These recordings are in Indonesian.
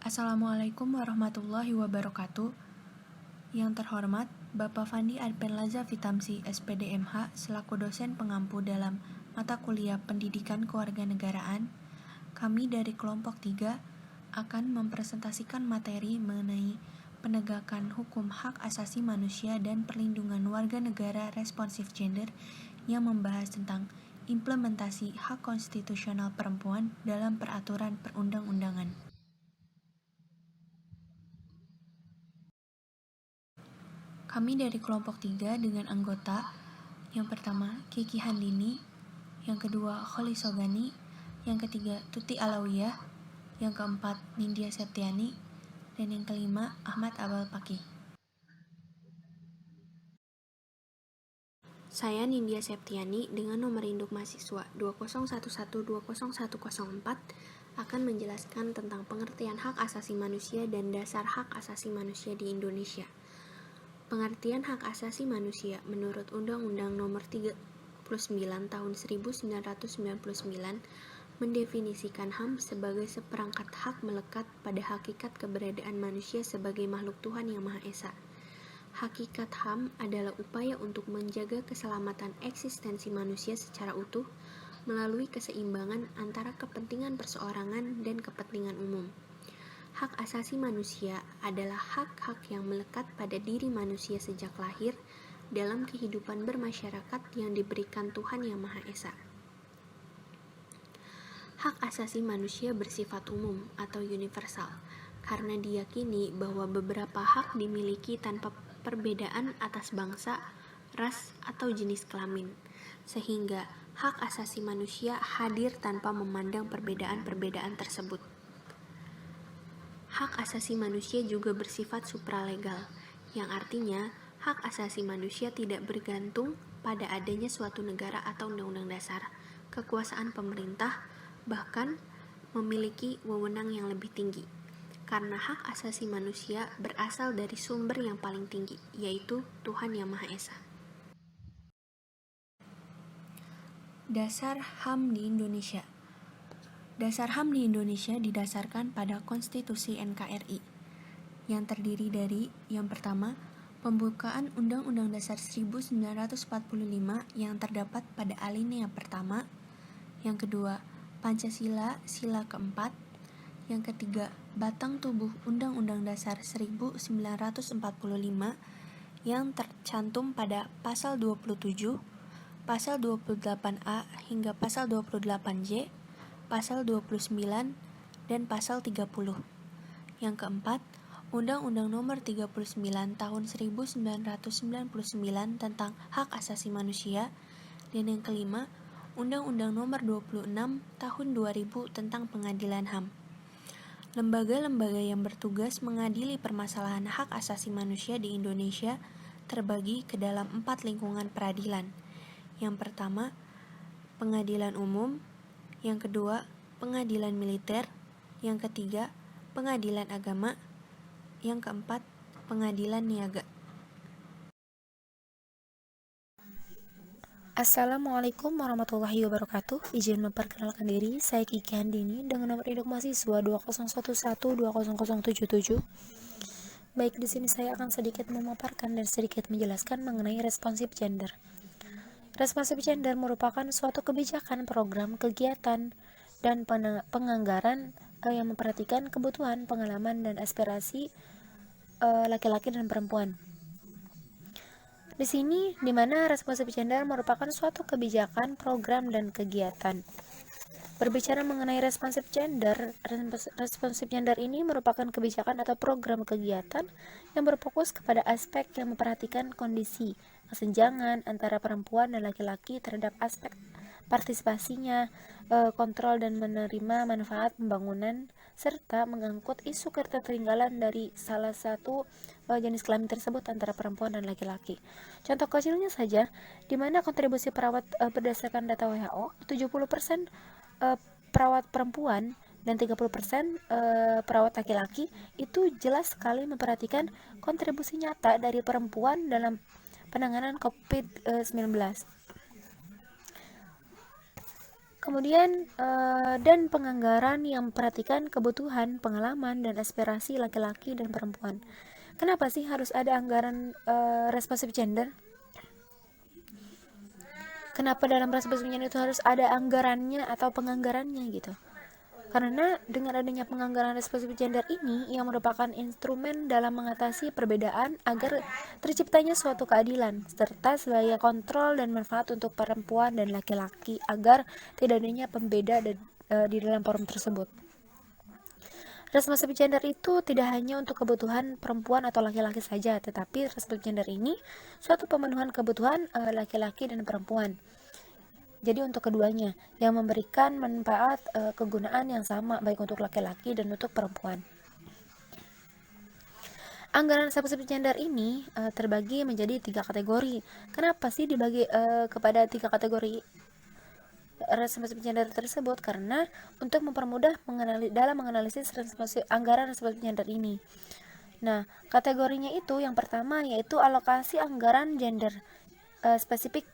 Assalamualaikum warahmatullahi wabarakatuh. Yang terhormat, Bapak Fandi Arpenlaza Vitamsi, SPD MH, selaku dosen pengampu dalam mata kuliah Pendidikan Kewarganegaraan, kami dari kelompok 3 akan mempresentasikan materi mengenai penegakan hukum hak asasi manusia dan perlindungan warga negara responsif gender yang membahas tentang implementasi hak konstitusional perempuan dalam peraturan perundang-undangan. Kami dari kelompok 3 dengan anggota yang pertama Kiki Handini, yang kedua Kholi Sogani, yang ketiga Tuti Alawiyah, yang keempat Nindya Septiani, dan yang kelima Ahmad Abal Paki. Saya Nindya Septiani dengan nomor induk mahasiswa 2011201104 akan menjelaskan tentang pengertian hak asasi manusia dan dasar hak asasi manusia di Indonesia. Pengertian hak asasi manusia menurut Undang-Undang Nomor 39 Tahun 1999 mendefinisikan HAM sebagai seperangkat hak melekat pada hakikat keberadaan manusia sebagai makhluk Tuhan Yang Maha Esa. Hakikat HAM adalah upaya untuk menjaga keselamatan eksistensi manusia secara utuh melalui keseimbangan antara kepentingan perseorangan dan kepentingan umum. Hak asasi manusia adalah hak-hak yang melekat pada diri manusia sejak lahir dalam kehidupan bermasyarakat yang diberikan Tuhan Yang Maha Esa. Hak asasi manusia bersifat umum atau universal karena diyakini bahwa beberapa hak dimiliki tanpa perbedaan atas bangsa, ras, atau jenis kelamin, sehingga hak asasi manusia hadir tanpa memandang perbedaan-perbedaan tersebut. Hak asasi manusia juga bersifat supralegal, yang artinya hak asasi manusia tidak bergantung pada adanya suatu negara atau undang-undang dasar, kekuasaan pemerintah, bahkan memiliki wewenang yang lebih tinggi. Karena hak asasi manusia berasal dari sumber yang paling tinggi, yaitu Tuhan Yang Maha Esa. Dasar HAM di Indonesia. Dasar HAM di Indonesia didasarkan pada Konstitusi NKRI, yang terdiri dari yang pertama, pembukaan Undang-Undang Dasar 1945 yang terdapat pada alinea pertama, yang kedua, Pancasila Sila keempat, yang ketiga, batang tubuh Undang-Undang Dasar 1945 yang tercantum pada Pasal 27, Pasal 28A hingga Pasal 28J, Pasal 29, dan Pasal 30. Yang keempat, Undang-Undang Nomor 39 Tahun 1999 tentang Hak Asasi Manusia, dan yang kelima, Undang-Undang Nomor 26 Tahun 2000 tentang Pengadilan HAM. Lembaga-lembaga yang bertugas mengadili permasalahan hak asasi manusia di Indonesia terbagi ke dalam 4 lingkungan peradilan. Yang pertama, Pengadilan Umum, yang kedua, Pengadilan Militer, yang ketiga, Pengadilan Agama, yang keempat, Pengadilan Niaga. Assalamualaikum warahmatullahi wabarakatuh. Izin memperkenalkan diri, saya Kiki Handini dengan nomor induk mahasiswa 2011200077. Baik, di sini saya akan sedikit memaparkan dan sedikit menjelaskan mengenai responsif gender. Responsif gender merupakan suatu kebijakan, program, kegiatan, dan penganggaran yang memperhatikan kebutuhan, pengalaman, dan aspirasi laki-laki dan perempuan. Di sini, di mana responsif gender merupakan suatu kebijakan, program, dan kegiatan. Berbicara mengenai responsif gender ini merupakan kebijakan atau program kegiatan yang berfokus kepada aspek yang memperhatikan kondisi kesenjangan antara perempuan dan laki-laki terhadap aspek partisipasinya, kontrol dan menerima manfaat pembangunan, serta mengangkut isu ketertinggalan dari salah satu jenis kelamin tersebut antara perempuan dan laki-laki. Contoh kecilnya saja, di mana kontribusi perawat berdasarkan data WHO, 70% perawat perempuan dan 30% perawat laki-laki, itu jelas sekali memperhatikan kontribusi nyata dari perempuan dalam penanganan COVID-19. Kemudian dan penganggaran yang memperhatikan kebutuhan, pengalaman, dan aspirasi laki-laki dan perempuan. Kenapa sih harus ada anggaran responsif gender? Kenapa dalam responsif gender itu harus ada anggarannya atau penganggarannya gitu? Karena dengan adanya penganggaran responsif gender ini yang merupakan instrumen dalam mengatasi perbedaan agar terciptanya suatu keadilan, serta sebagai kontrol dan manfaat untuk perempuan dan laki-laki agar tidak adanya pembeda di dalam forum tersebut. Responsif gender itu tidak hanya untuk kebutuhan perempuan atau laki-laki saja, tetapi responsif gender ini suatu pemenuhan kebutuhan laki-laki dan perempuan. Jadi untuk keduanya yang memberikan manfaat kegunaan yang sama baik untuk laki-laki dan untuk perempuan. Anggaran responsif gender ini terbagi menjadi 3 kategori. Kenapa sih dibagi kepada 3 kategori responsif gender tersebut? Karena untuk mempermudah dalam menganalisis anggaran responsif gender ini. Nah, kategorinya itu yang pertama yaitu alokasi anggaran gender spesifik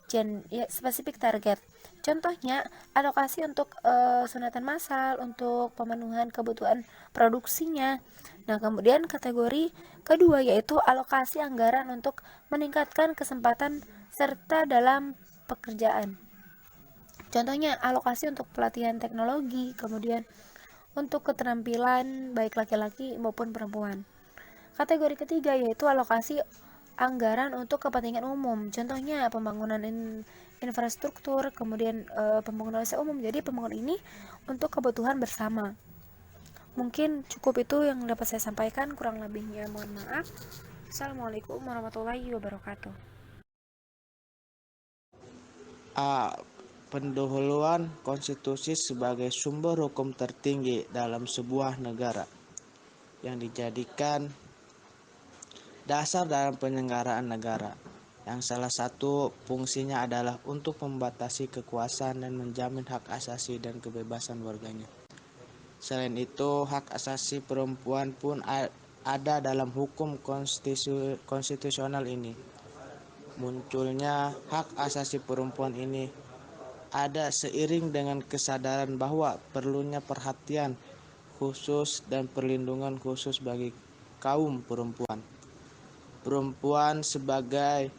target. Contohnya alokasi untuk sunatan massal, untuk pemenuhan kebutuhan produksinya. Nah, kemudian kategori kedua yaitu alokasi anggaran untuk meningkatkan kesempatan serta dalam pekerjaan. Contohnya alokasi untuk pelatihan teknologi, kemudian untuk keterampilan baik laki-laki maupun perempuan. Kategori ketiga yaitu alokasi anggaran untuk kepentingan umum. Contohnya pembangunan infrastruktur, kemudian pembangunan jasa umum. Jadi pembangunan ini untuk kebutuhan bersama. Mungkin cukup itu yang dapat saya sampaikan, kurang lebihnya mohon maaf. Assalamualaikum warahmatullahi wabarakatuh. A. Pendahuluan konstitusi sebagai sumber hukum tertinggi dalam sebuah negara yang dijadikan dasar dalam penyelenggaraan negara, yang salah satu fungsinya adalah untuk membatasi kekuasaan dan menjamin hak asasi dan kebebasan warganya. Selain itu, hak asasi perempuan pun ada dalam hukum konstitusional ini. Munculnya hak asasi perempuan ini ada seiring dengan kesadaran bahwa perlunya perhatian khusus dan perlindungan khusus bagi kaum perempuan. Perempuan sebagai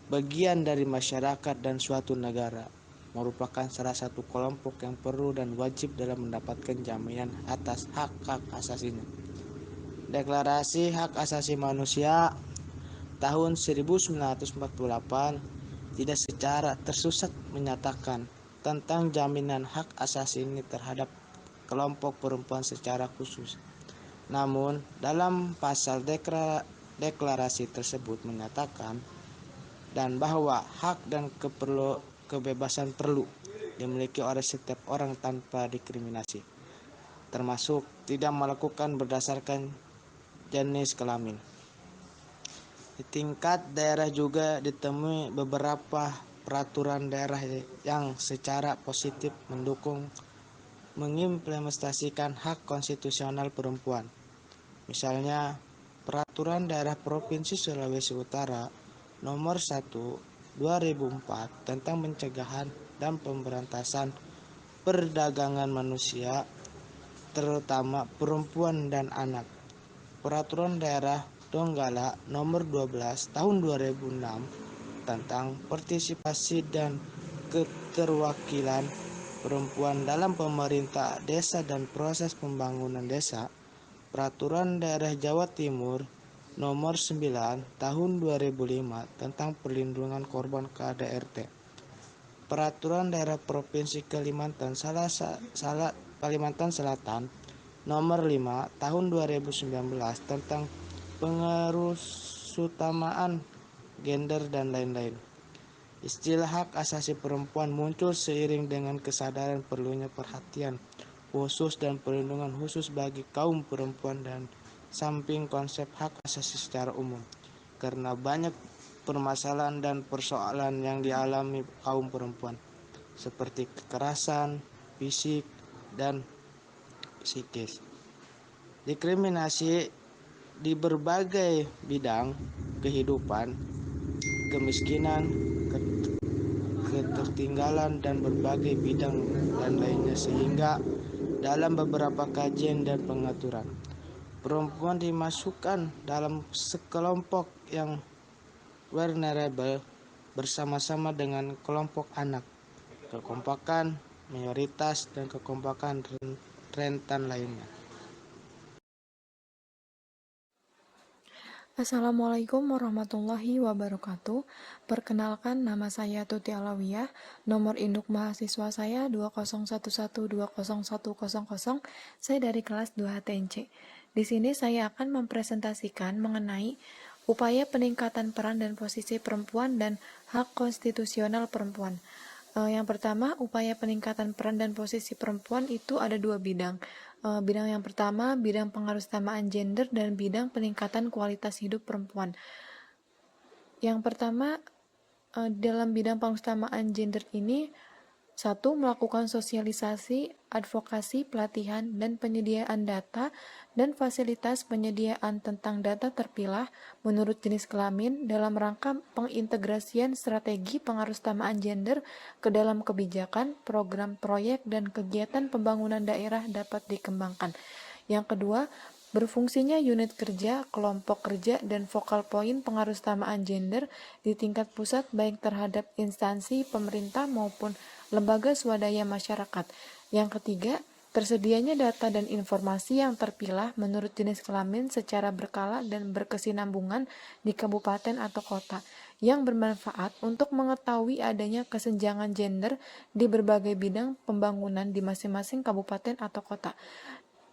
bagian dari masyarakat dan suatu negara merupakan salah satu kelompok yang perlu dan wajib dalam mendapatkan jaminan atas hak-hak asasinya. Deklarasi Hak Asasi Manusia tahun 1948 tidak secara tersusat menyatakan tentang jaminan hak asasi ini terhadap kelompok perempuan secara khusus. Namun, dalam pasal deklarasi tersebut menyatakan dan bahwa hak dan kebebasan perlu dimiliki oleh setiap orang tanpa diskriminasi, termasuk tidak melakukan berdasarkan jenis kelamin. Di tingkat daerah juga ditemui beberapa peraturan daerah yang secara positif mendukung mengimplementasikan hak konstitusional perempuan. Misalnya, Peraturan Daerah Provinsi Sulawesi Utara Nomor 1 2004 tentang pencegahan dan pemberantasan perdagangan manusia, terutama perempuan dan anak. Peraturan Daerah Donggala Nomor 12 Tahun 2006 tentang partisipasi dan keterwakilan perempuan dalam pemerintah desa dan proses pembangunan desa. Peraturan Daerah Jawa Timur Nomor 9 Tahun 2005 tentang perlindungan korban KDRT. Peraturan Daerah Provinsi Kalimantan Selatan Nomor 5 Tahun 2019 tentang pengerusutamaan gender dan lain-lain. Istilah hak asasi perempuan muncul seiring dengan kesadaran perlunya perhatian khusus dan perlindungan khusus bagi kaum perempuan dan samping konsep hak asasi secara umum, karena banyak permasalahan dan persoalan yang dialami kaum perempuan, seperti kekerasan fisik dan psikis, diskriminasi di berbagai bidang kehidupan, kemiskinan, ketertinggalan dan berbagai bidang dan lainnya, sehingga dalam beberapa kajian dan pengaturan, perempuan dimasukkan dalam sekelompok yang vulnerable bersama-sama dengan kelompok anak, kekompakan mayoritas, dan kekompakan rentan lainnya. Assalamualaikum warahmatullahi wabarakatuh. Perkenalkan, nama saya Tuti Alawiyah. Nomor induk mahasiswa saya 2011201000. Saya dari kelas 2 HTNC. Di sini saya akan mempresentasikan mengenai upaya peningkatan peran dan posisi perempuan dan hak konstitusional perempuan. Yang pertama, upaya peningkatan peran dan posisi perempuan itu ada dua bidang. Bidang yang pertama, bidang pengarustamaan gender dan bidang peningkatan kualitas hidup perempuan. Yang pertama, dalam bidang pengarustamaan gender ini, satu, melakukan sosialisasi, advokasi, pelatihan, dan penyediaan data dan fasilitas penyediaan tentang data terpilah menurut jenis kelamin dalam rangka pengintegrasian strategi pengarustamaan gender ke dalam kebijakan, program, proyek, dan kegiatan pembangunan daerah dapat dikembangkan. Yang kedua, berfungsinya unit kerja, kelompok kerja, dan focal point pengarustamaan gender di tingkat pusat baik terhadap instansi pemerintah maupun lembaga swadaya masyarakat. Yang ketiga, tersedianya data dan informasi yang terpilah menurut jenis kelamin secara berkala dan berkesinambungan di kabupaten atau kota yang bermanfaat untuk mengetahui adanya kesenjangan gender di berbagai bidang pembangunan di masing-masing kabupaten atau kota.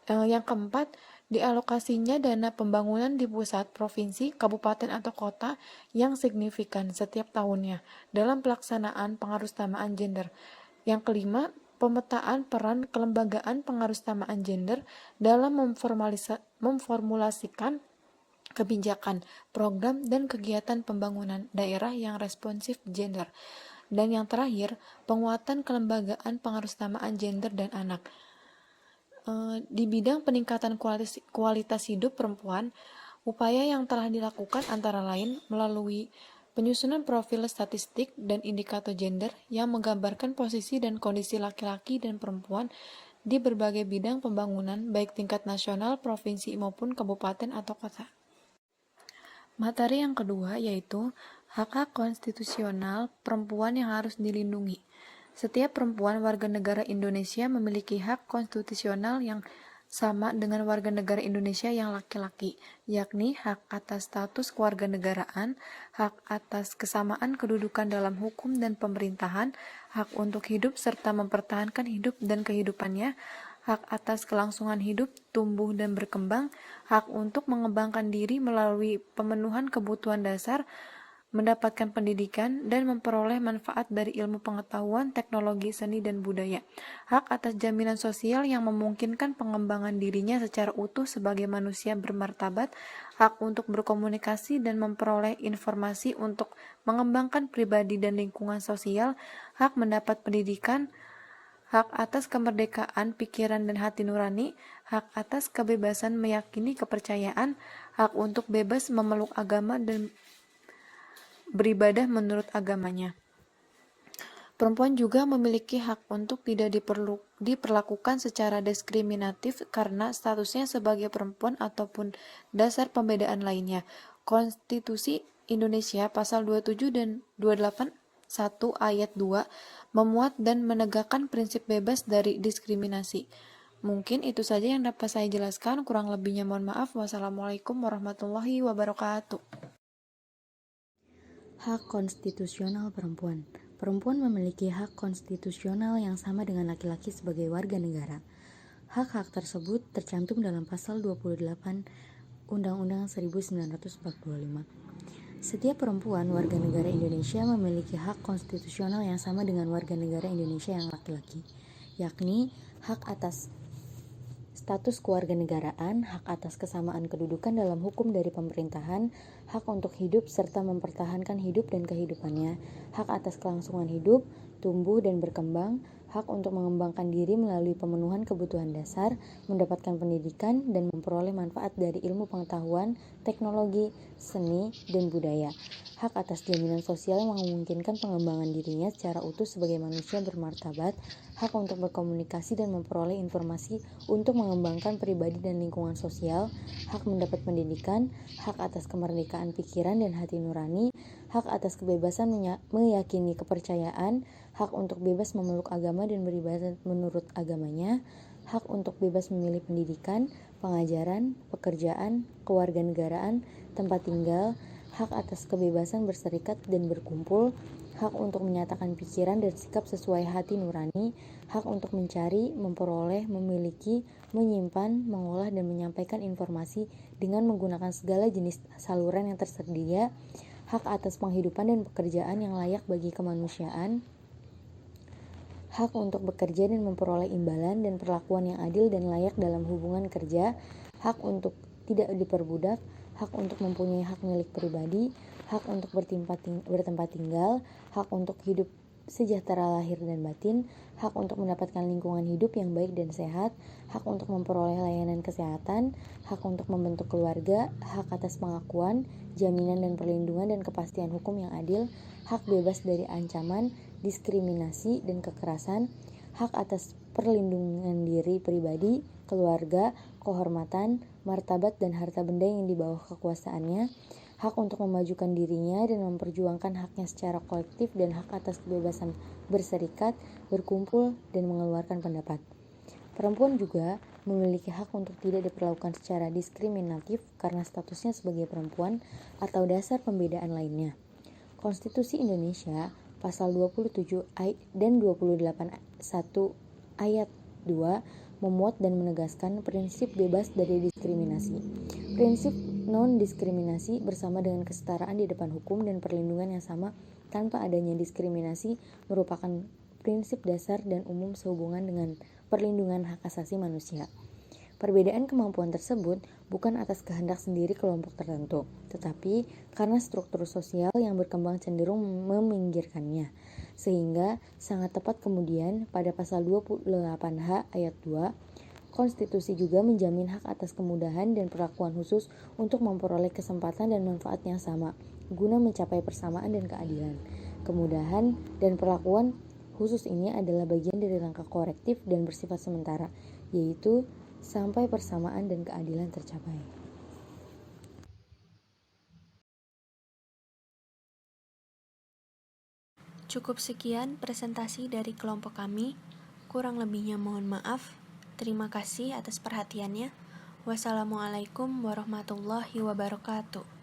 Yang keempat, dialokasinya dana pembangunan di pusat, provinsi, kabupaten atau kota yang signifikan setiap tahunnya dalam pelaksanaan pengarustamaan gender. Yang kelima, pemetaan peran kelembagaan pengarustamaan gender dalam memformulasikan kebijakan, program, dan kegiatan pembangunan daerah yang responsif gender. Dan yang terakhir, penguatan kelembagaan pengarustamaan gender dan anak. Di bidang peningkatan kualitas hidup perempuan, upaya yang telah dilakukan antara lain melalui penyusunan profil statistik dan indikator gender yang menggambarkan posisi dan kondisi laki-laki dan perempuan di berbagai bidang pembangunan baik tingkat nasional, provinsi maupun kabupaten atau kota. Materi yang kedua yaitu hak-hak konstitusional perempuan yang harus dilindungi. Setiap perempuan warga negara Indonesia memiliki hak konstitusional yang sama dengan warga negara Indonesia yang laki-laki, yakni hak atas status kewarganegaraan, hak atas kesamaan kedudukan dalam hukum dan pemerintahan, hak untuk hidup serta mempertahankan hidup dan kehidupannya, hak atas kelangsungan hidup, tumbuh dan berkembang, hak untuk mengembangkan diri melalui pemenuhan kebutuhan dasar, mendapatkan pendidikan, dan memperoleh manfaat dari ilmu pengetahuan, teknologi, seni, dan budaya. Hak atas jaminan sosial yang memungkinkan pengembangan dirinya secara utuh sebagai manusia bermartabat, hak untuk berkomunikasi dan memperoleh informasi untuk mengembangkan pribadi dan lingkungan sosial, hak mendapat pendidikan, hak atas kemerdekaan pikiran dan hati nurani, hak atas kebebasan meyakini kepercayaan, hak untuk bebas memeluk agama dan beribadah menurut agamanya. Perempuan juga memiliki hak untuk tidak diperlakukan secara diskriminatif karena statusnya sebagai perempuan ataupun dasar pembedaan lainnya. Konstitusi Indonesia pasal 27 dan 28 1 ayat 2 memuat dan menegakkan prinsip bebas dari diskriminasi. Mungkin itu saja yang dapat saya jelaskan, kurang lebihnya mohon maaf. Wassalamualaikum warahmatullahi wabarakatuh. Hak konstitusional perempuan. Perempuan memiliki hak konstitusional yang sama dengan laki-laki sebagai warga negara. Hak-hak tersebut tercantum dalam pasal 28 Undang-Undang 1945. Setiap perempuan warga negara Indonesia memiliki hak konstitusional yang sama dengan warga negara Indonesia yang laki-laki, yakni hak atas status kewarganegaraan, hak atas kesamaan kedudukan dalam hukum dari pemerintahan, hak untuk hidup serta mempertahankan hidup dan kehidupannya, hak atas kelangsungan hidup, tumbuh dan berkembang, hak untuk mengembangkan diri melalui pemenuhan kebutuhan dasar, mendapatkan pendidikan, dan memperoleh manfaat dari ilmu pengetahuan, teknologi, seni, dan budaya. Hak atas jaminan sosial yang memungkinkan pengembangan dirinya secara utuh sebagai manusia bermartabat, hak untuk berkomunikasi dan memperoleh informasi untuk mengembangkan pribadi dan lingkungan sosial, hak mendapat pendidikan, hak atas kemerdekaan pikiran dan hati nurani, hak atas kebebasan meyakini kepercayaan, hak untuk bebas memeluk agama dan beribadah menurut agamanya, hak untuk bebas memilih pendidikan, pengajaran, pekerjaan, kewarganegaraan, tempat tinggal, hak atas kebebasan berserikat dan berkumpul, hak untuk menyatakan pikiran dan sikap sesuai hati nurani, hak untuk mencari, memperoleh, memiliki, menyimpan, mengolah, dan menyampaikan informasi dengan menggunakan segala jenis saluran yang tersedia, hak atas penghidupan dan pekerjaan yang layak bagi kemanusiaan, hak untuk bekerja dan memperoleh imbalan dan perlakuan yang adil dan layak dalam hubungan kerja, hak untuk tidak diperbudak, hak untuk mempunyai hak milik pribadi, hak untuk bertempat tinggal, hak untuk hidup sejahtera lahir dan batin, hak untuk mendapatkan lingkungan hidup yang baik dan sehat, hak untuk memperoleh layanan kesehatan, hak untuk membentuk keluarga, hak atas pengakuan, jaminan dan perlindungan dan kepastian hukum yang adil, hak bebas dari ancaman, diskriminasi, dan kekerasan, hak atas perlindungan diri pribadi, keluarga, kehormatan, martabat, dan harta benda yang di bawah kekuasaannya, hak untuk memajukan dirinya dan memperjuangkan haknya secara kolektif, dan hak atas kebebasan berserikat, berkumpul, dan mengeluarkan pendapat. Perempuan juga memiliki hak untuk tidak diperlakukan secara diskriminatif karena statusnya sebagai perempuan atau dasar pembedaan lainnya. Konstitusi Indonesia Pasal 27 dan 28 1 ayat 2 memuat dan menegaskan prinsip bebas dari diskriminasi. Prinsip non-diskriminasi bersama dengan kesetaraan di depan hukum dan perlindungan yang sama tanpa adanya diskriminasi merupakan prinsip dasar dan umum sehubungan dengan perlindungan hak asasi manusia. Perbedaan kemampuan tersebut bukan atas kehendak sendiri kelompok tertentu, tetapi karena struktur sosial yang berkembang cenderung meminggirkannya. Sehingga sangat tepat kemudian pada pasal 28H ayat 2, konstitusi juga menjamin hak atas kemudahan dan perlakuan khusus untuk memperoleh kesempatan dan manfaat yang sama, guna mencapai persamaan dan keadilan. Kemudahan dan perlakuan khusus ini adalah bagian dari langkah korektif dan bersifat sementara, yaitu sampai persamaan dan keadilan tercapai. Cukup sekian presentasi dari kelompok kami. Kurang lebihnya mohon maaf. Terima kasih atas perhatiannya. Wassalamualaikum warahmatullahi wabarakatuh.